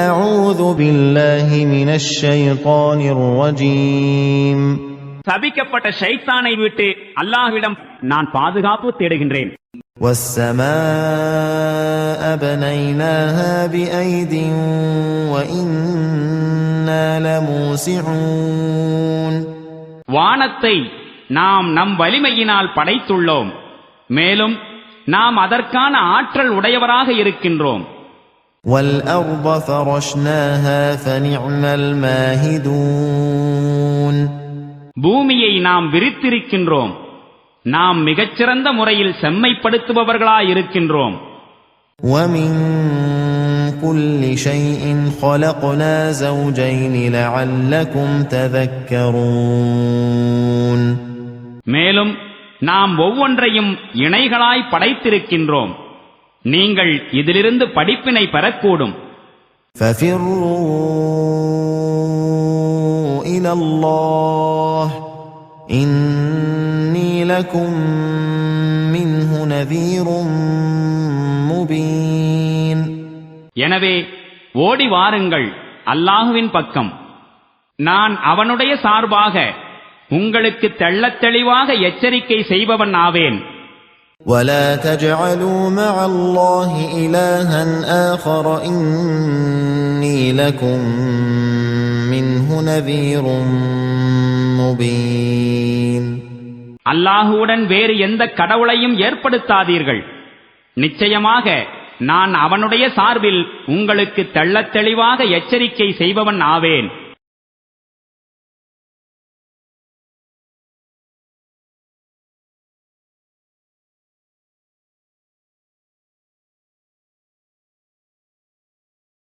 أعوذ بالله من الشيطان الرجيم. சபிக்கப்பட்ட ஷைத்தானை விட்டு அல்லாஹ்விடம் நான் பாதுகாப்பு தேடுகின்றேன். والسماء بنيناها بأيد وإنا لموسعون. வானத்தை நாம் நம் வலிமையினால் படைத்துள்ளோம், மேலும் நாம் அதற்கான ஆற்றல் உடையவராக இருக்கின்றோம். والأرض فرشناها فنعم الماهدون. பூமியை நாம் விரித்திருக்கின்றோம், நாம் மிகச்சிறந்த முறையில் செம்மைப்படுத்துபவர்களாயிருக்கின்றோம். ومن كل شيء خلقنا زوجين لعلكم تذكرون. மேலும் நாம் ஒவ்வொன்றையும் இணைகளாய் படைத்திருக்கின்றோம், நீங்கள் இதிலிருந்து படிப்பினை பெறக்கூடும். ففروا إلى الله إني لكم منه نذير مبين. எனவே ஓடி வாருங்கள் அல்லாஹுவின் பக்கம், நான் அவனுடைய சார்பாக உங்களுக்கு தெள்ளத் தெளிவாக எச்சரிக்கை செய்பவன் ஆவேன். ولا تجعلوا مع الله إلها آخر إني لكم منه نذير مبين. அல்லாஹுவுடன் வேறு எந்த கடவுளையும் ஏற்படுத்தாதீர்கள், நிச்சயமாக நான் அவனுடைய சார்பில் உங்களுக்கு தெள்ளத் தெளிவாக எச்சரிக்கை செய்பவன் ஆவேன்.